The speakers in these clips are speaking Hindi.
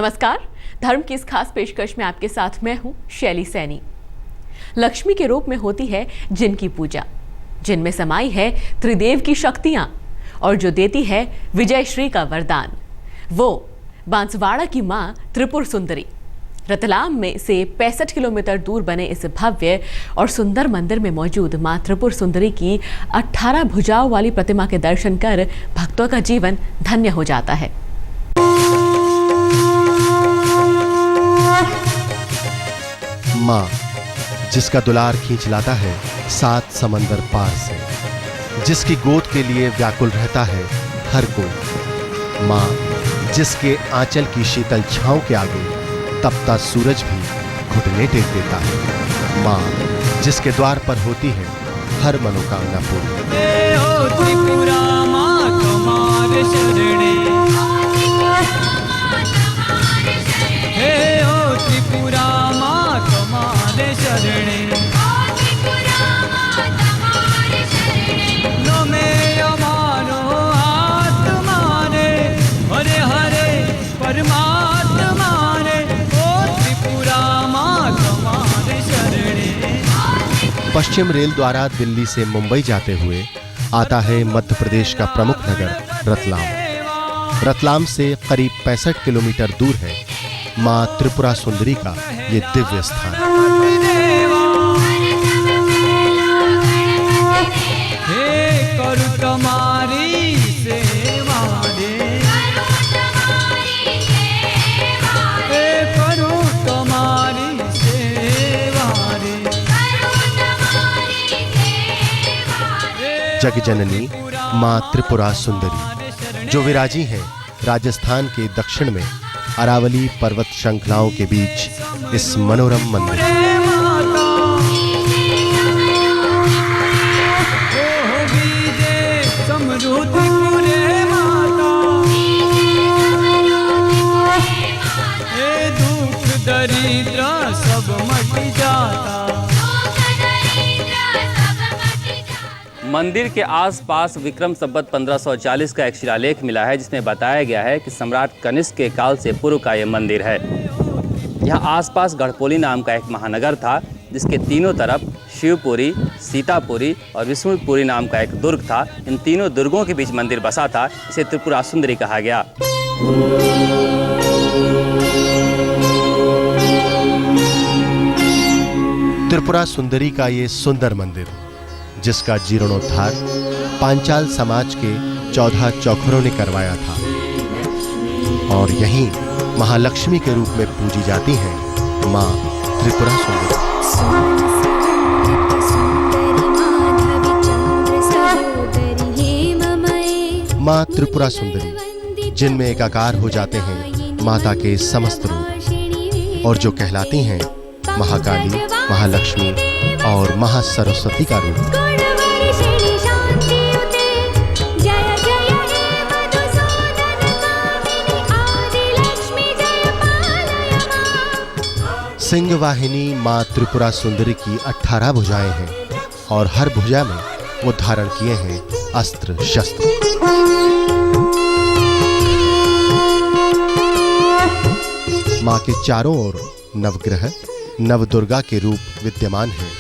नमस्कार, धर्म की इस खास पेशकश में आपके साथ मैं हूं शैली सैनी। लक्ष्मी के रूप में होती है जिनकी पूजा, जिनमें समाई है त्रिदेव की शक्तियां और जो देती है विजय श्री का वरदान, वो बांसवाड़ा की मां त्रिपुर सुंदरी। रतलाम में से 65 किलोमीटर दूर बने इस भव्य और सुंदर मंदिर में मौजूद मां त्रिपुर सुंदरी की 18 भुजाओं वाली प्रतिमा के दर्शन कर भक्तों का जीवन धन्य हो जाता है। माँ जिसका दुलार खींच लाता है 7 समंदर पार से, जिसकी गोद के लिए व्याकुल रहता है हर कोई। माँ जिसके आंचल की शीतल छांव के आगे तपता सूरज भी घुटने टेक देता है। माँ जिसके द्वार पर होती है हर मनोकामना पूरी। पश्चिम रेल द्वारा दिल्ली से मुंबई जाते हुए आता है मध्य प्रदेश का प्रमुख नगर रतलाम। रतलाम से करीब 65 किलोमीटर दूर है मां त्रिपुरा सुंदरी का ये दिव्य स्थान। जगजननी मां त्रिपुरा सुंदरी जो विराजी हैं राजस्थान के दक्षिण में अरावली पर्वत श्रृंखलाओं के बीच इस मनोरम मंदिर। मंदिर के आसपास विक्रम संवत 1540 का एक शिलालेख मिला है, जिसमें बताया गया है कि सम्राट कनिष्क के काल से पूर्व का यह मंदिर है। यहाँ आसपास गढ़पोली नाम का एक महानगर था, जिसके तीनों तरफ शिवपुरी, सीतापुरी और विष्णुपुरी नाम का एक दुर्ग था। इन तीनों दुर्गों के बीच मंदिर बसा था, इसे त्रिपुरा सुंदरी कहा गया। त्रिपुरा सुंदरी का ये सुंदर मंदिर, जिसका जीर्णोद्धार पांचाल समाज के 14 चौखरों ने करवाया था और यहीं महालक्ष्मी के रूप में पूजी जाती हैं मां त्रिपुरा सुंदरी। मां त्रिपुरा सुंदरी जिनमें एकाकार हो जाते हैं माता के समस्त रूप और जो कहलाती हैं महाकाली, महालक्ष्मी और महासरस्वती का रूप। सिंह वाहिनी मां त्रिपुरा सुंदरी की 18 भुजाएं हैं और हर भुजा में वो धारण किए हैं अस्त्र शस्त्र। मां के चारों ओर नवग्रह नवदुर्गा के रूप विद्यमान हैं।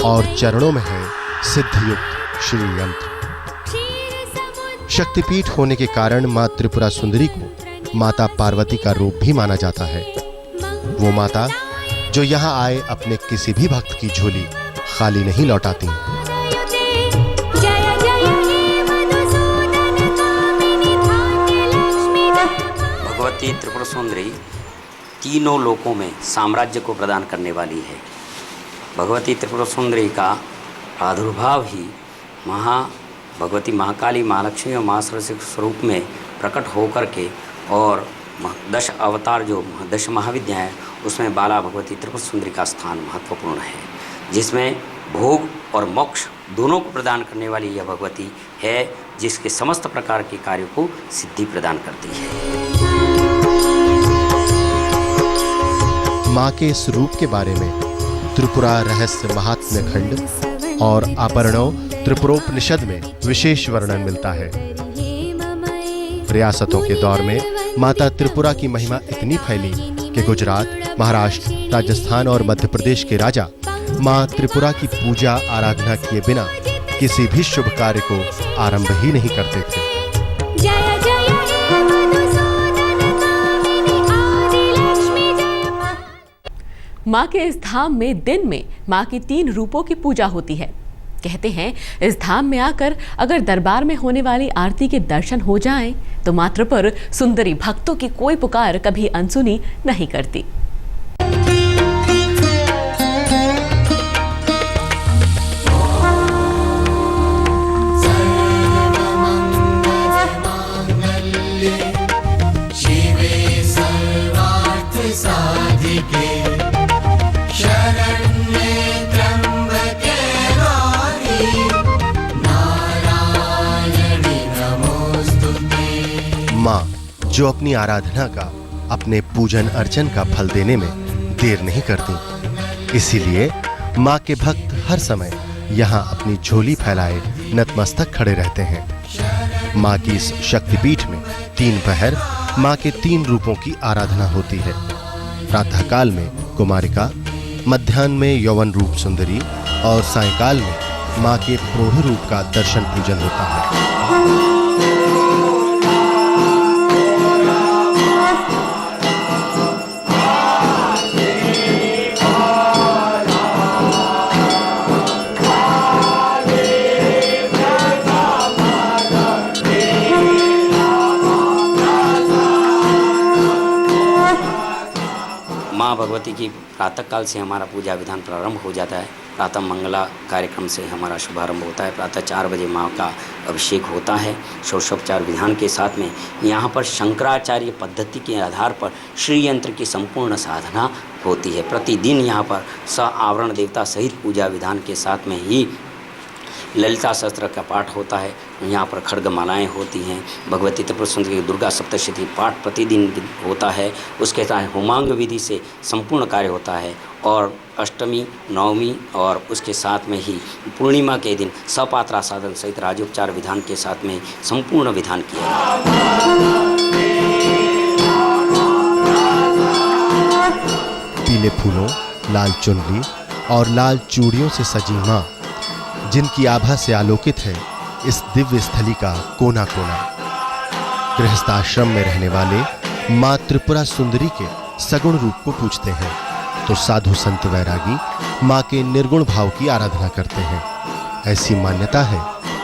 और चरणों में है सिद्धयुक्त श्री यंत्र। शक्तिपीठ होने के कारण मां त्रिपुरा सुंदरी को माता पार्वती का रूप भी माना जाता है। वो माता जो यहाँ आए अपने किसी भी भक्त की झोली खाली नहीं लौटाती। भगवती त्रिपुरा सुंदरी तीनों लोकों में साम्राज्य को प्रदान करने वाली है। भगवती त्रिपुरा सुंदरी का प्रादुर्भाव ही भगवती महाकाली, महालक्ष्मी और महासरस्वती के स्वरूप में प्रकट होकर के और 10 अवतार जो 10 महाविद्या है उसमें बाला भगवती त्रिपुरा सुंदरी का स्थान महत्वपूर्ण है, जिसमें भोग और मोक्ष दोनों को प्रदान करने वाली यह भगवती है, जिसके समस्त प्रकार के कार्यों को सिद्धि प्रदान करती है। माँ के स्वरूप के बारे में त्रिपुरा रहस्य महात्म्य खंड और आभरणों त्रिपुरोपनिषद में विशेष वर्णन मिलता है। रियासतों के दौर में माता त्रिपुरा की महिमा इतनी फैली कि गुजरात, महाराष्ट्र, राजस्थान और मध्य प्रदेश के राजा मां त्रिपुरा की पूजा आराधना किए बिना किसी भी शुभ कार्य को आरंभ ही नहीं करते थे। मां के इस धाम में दिन में मां की 3 रूपों की पूजा होती है। कहते हैं इस धाम में आकर अगर दरबार में होने वाली आरती के दर्शन हो जाएं, तो मां त्रिपुर सुंदरी भक्तों की कोई पुकार कभी अनसुनी नहीं करती। मां जो अपनी आराधना का, अपने पूजन अर्चन का फल देने में देर नहीं करती, इसीलिए मां के भक्त हर समय यहां अपनी झोली फैलाए नतमस्तक खड़े रहते हैं। मां की इस शक्तिपीठ में 3 पहर मां के 3 रूपों की आराधना होती है। प्रातःकाल में कुमारिका, मध्याह्न में यौवन रूप सुंदरी और सायंकाल में मां के प्रौढ़ रूप का दर्शन पूजन होता है। माँ भगवती की प्रातःकाल से हमारा पूजा विधान प्रारंभ हो जाता है। प्रातः मंगला कार्यक्रम से हमारा शुभारंभ होता है। प्रातः 4 बजे माँ का अभिषेक होता है षोडशोपचार विधान के साथ में। यहाँ पर शंकराचार्य पद्धति के आधार पर श्री यंत्र की संपूर्ण साधना होती है। प्रतिदिन यहाँ पर आवरण देवता सहित पूजा विधान के साथ में ही ललिता सहस्त्र का पाठ होता है। यहाँ पर खड्गमालाएँ होती हैं। भगवती त्रिपुर सुंदरी दुर्गा सप्तशती पाठ प्रतिदिन होता है। उसके साथ होमांग विधि से संपूर्ण कार्य होता है। और अष्टमी, नवमी और उसके साथ में ही पूर्णिमा के दिन सपात्रा साधन सहित राजोपचार विधान के साथ में संपूर्ण विधान किया पीले फूलों, लाल चुनरी और लाल चूड़ियों से सजी मां, जिनकी आभा से आलोकित है इस दिव्य स्थली का कोना कोना। गृहस्थाश्रम में रहने वाले मां त्रिपुरा सुंदरी के सगुण रूप को पूजते हैं, तो साधु संत वैरागी मां के निर्गुण भाव की आराधना करते हैं। ऐसी मान्यता है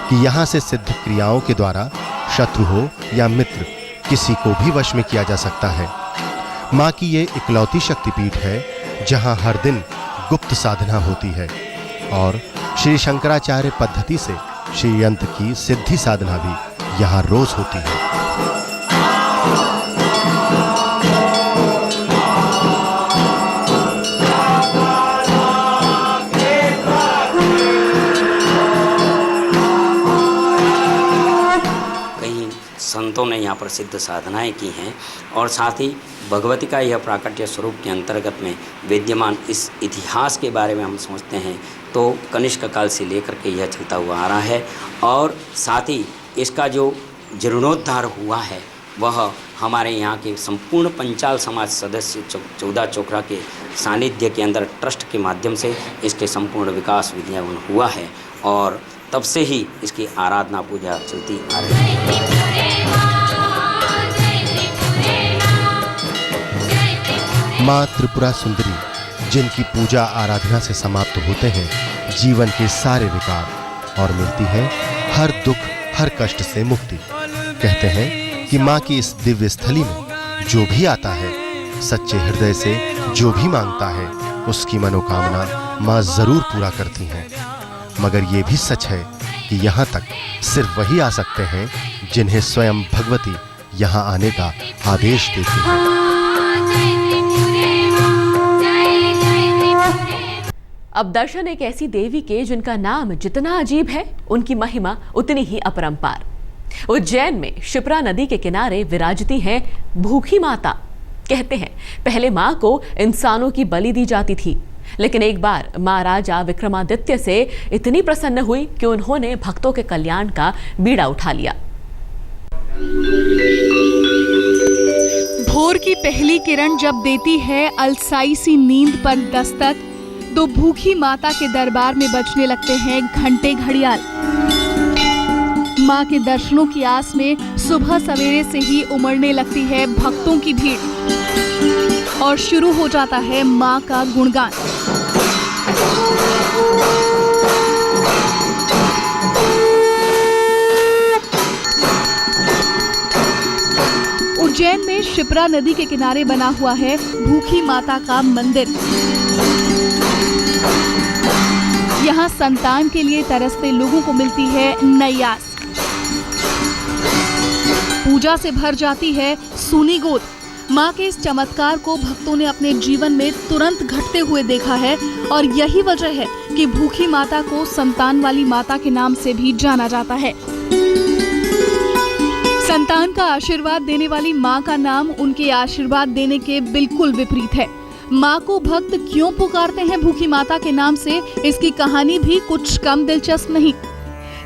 कि यहाँ से सिद्ध क्रियाओं के द्वारा शत्रु हो या मित्र, किसी को भी वश में किया जा सकता है। मां की ये इकलौती शक्तिपीठ है जहाँ हर दिन गुप्त साधना होती है और श्री शंकराचार्य पद्धति से श्री यंत्र की सिद्धि साधना भी यहाँ रोज होती है। कई संतों ने यहाँ पर सिद्ध साधनाएं की हैं और साथ ही भगवती का यह प्राकट्य स्वरूप के अंतर्गत में विद्यमान इस इतिहास के बारे में हम सोचते हैं तो कनिष्क काल से लेकर के यह चलता हुआ आ रहा है। और साथ ही इसका जो जीर्णोद्धार हुआ है वह हमारे यहाँ के संपूर्ण पंचाल समाज सदस्य 14 चोखरा के सानिध्य के अंदर ट्रस्ट के माध्यम से इसके संपूर्ण विकास विद्यमान हुआ है और तब से ही इसकी आराधना पूजा चलती आ रही है। मां त्रिपुरा सुंदरी, जिनकी पूजा आराधना से समाप्त होते हैं जीवन के सारे विकार और मिलती है हर दुख, हर कष्ट से मुक्ति। कहते हैं कि मां की इस दिव्य स्थली में जो भी आता है, सच्चे हृदय से जो भी मांगता है, उसकी मनोकामना मां जरूर पूरा करती हैं। मगर ये भी सच है कि यहाँ तक सिर्फ वही आ सकते हैं जिन्हें स्वयं भगवती यहाँ आने का आदेश देती है। अब दर्शन एक ऐसी देवी के जिनका नाम जितना अजीब है, उनकी महिमा उतनी ही अपरंपार। उज्जैन में शिप्रा नदी के किनारे विराजती है भूखी माता। कहते हैं पहले मां को इंसानों की बलि दी जाती थी, लेकिन एक बार मां राजा विक्रमादित्य से इतनी प्रसन्न हुई कि उन्होंने भक्तों के कल्याण का बीड़ा उठा लिया। भोर की पहली किरण जब देती है अलसाई सी नींद पर दस्तक, तो भूखी माता के दरबार में बजने लगते हैं घंटे घड़ियाल। मां के दर्शनों की आस में सुबह सवेरे से ही उमड़ने लगती है भक्तों की भीड़ और शुरू हो जाता है मां का गुणगान। उज्जैन में शिप्रा नदी के किनारे बना हुआ है भूखी माता का मंदिर। यहाँ संतान के लिए तरसते लोगों को मिलती है नई आस। पूजा से भर जाती है सूनी गोद। मां के इस चमत्कार को भक्तों ने अपने जीवन में तुरंत घटते हुए देखा है और यही वजह है कि भूखी माता को संतान वाली माता के नाम से भी जाना जाता है। संतान का आशीर्वाद देने वाली मां का नाम उनके आशीर्वाद देने के बिल्कुल विपरीत है। मां को भक्त क्यों पुकारते हैं भूखी माता के नाम से, इसकी कहानी भी कुछ कम दिलचस्प नहीं।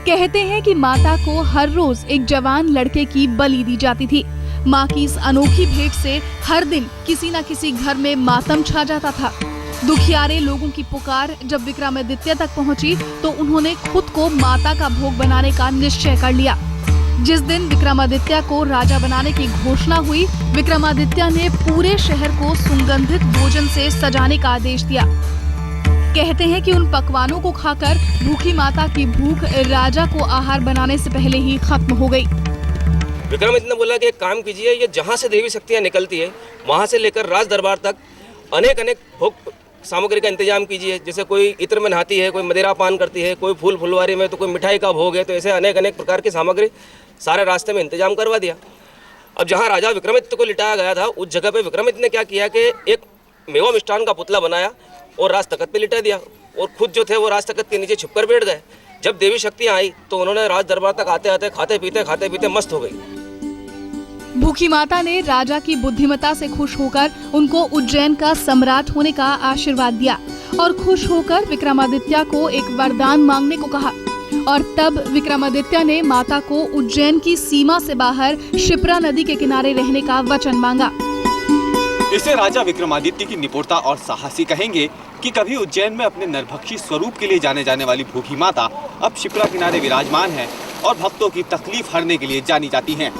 कहते हैं कि माता को हर रोज एक जवान लड़के की बलि दी जाती थी। मां की इस अनोखी भेंट से हर दिन किसी न किसी घर में मातम छा जाता था। दुखियारे लोगों की पुकार जब विक्रमादित्य तक पहुंची तो उन्होंने खुद को माता का भोग बनाने का निश्चय कर लिया। जिस दिन विक्रमादित्य को राजा बनाने की घोषणा हुई, विक्रमादित्य ने पूरे शहर को सुगंधित भोजन से सजाने का आदेश दिया। कहते हैं कि उन पकवानों को खाकर भूखी माता की भूख राजा को आहार बनाने से पहले ही खत्म हो गई। विक्रमादित्य ने बोला कि एक काम कीजिए, ये जहाँ से देवी शक्तियाँ निकलती है वहाँ से लेकर राज दरबार तक अनेक भोग सामग्री का इंतजाम कीजिए। जैसे कोई इत्र में नहाती है, कोई मदिरा पान करती है, कोई फूल फुलवारी में, तो कोई मिठाई का भोग है, तो ऐसे अनेक प्रकार की सामग्री सारे रास्ते में इंतजाम करवा दिया। अब जहाँ राजा विक्रमादित्य को लिटाया गया था उस जगह पे विक्रमादित्य ने क्या किया कि एक मेवा मिष्ठान का पुतला बनाया और राज तख्त पे लिटा दिया और खुद जो थे वो राज तख्त के नीचे छिपकर बैठ गए। जब देवी शक्तियाँ आई तो उन्होंने राज दरबार तक आते आते खाते पीते मस्त हो गई। भूखी माता ने राजा की बुद्धिमत्ता से खुश होकर उनको उज्जैन का सम्राट होने का आशीर्वाद दिया और खुश होकर विक्रमादित्य को एक वरदान मांगने को कहा। और तब विक्रमादित्य ने माता को उज्जैन की सीमा से बाहर शिप्रा नदी के किनारे रहने का वचन मांगा। इसे राजा विक्रमादित्य की निपुणता और साहसी कहेंगे कि कभी उज्जैन में अपने नरभक्षी स्वरूप के लिए जाने जाने वाली भूखी माता अब शिप्रा किनारे विराजमान है और भक्तों की तकलीफ हरने के लिए जानी जाती हैं।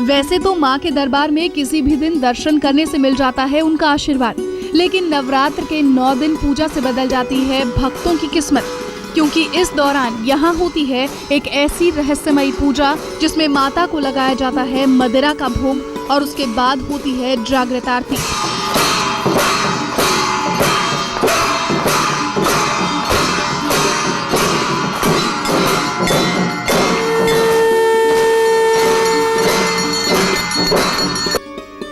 वैसे तो मां के दरबार में किसी भी दिन दर्शन करने से मिल जाता है उनका आशीर्वाद, लेकिन नवरात्र के 9 दिन पूजा से बदल जाती है भक्तों की किस्मत, क्योंकि इस दौरान यहाँ होती है एक ऐसी रहस्यमयी पूजा जिसमें माता को लगाया जाता है मदिरा का भोग और उसके बाद होती है जागृत आरती।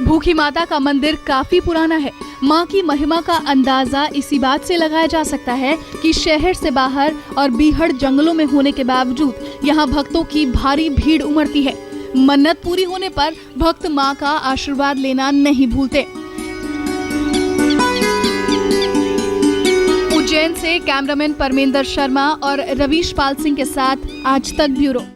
भूखी माता का मंदिर काफी पुराना है। मां की महिमा का अंदाजा इसी बात से लगाया जा सकता है कि शहर से बाहर और बीहड़ जंगलों में होने के बावजूद यहाँ भक्तों की भारी भीड़ उमड़ती है। मन्नत पूरी होने पर भक्त मां का आशीर्वाद लेना नहीं भूलते। उज्जैन से कैमरामैन परमेंद्र शर्मा और रवीश पाल सिंह के साथ आज तक ब्यूरो।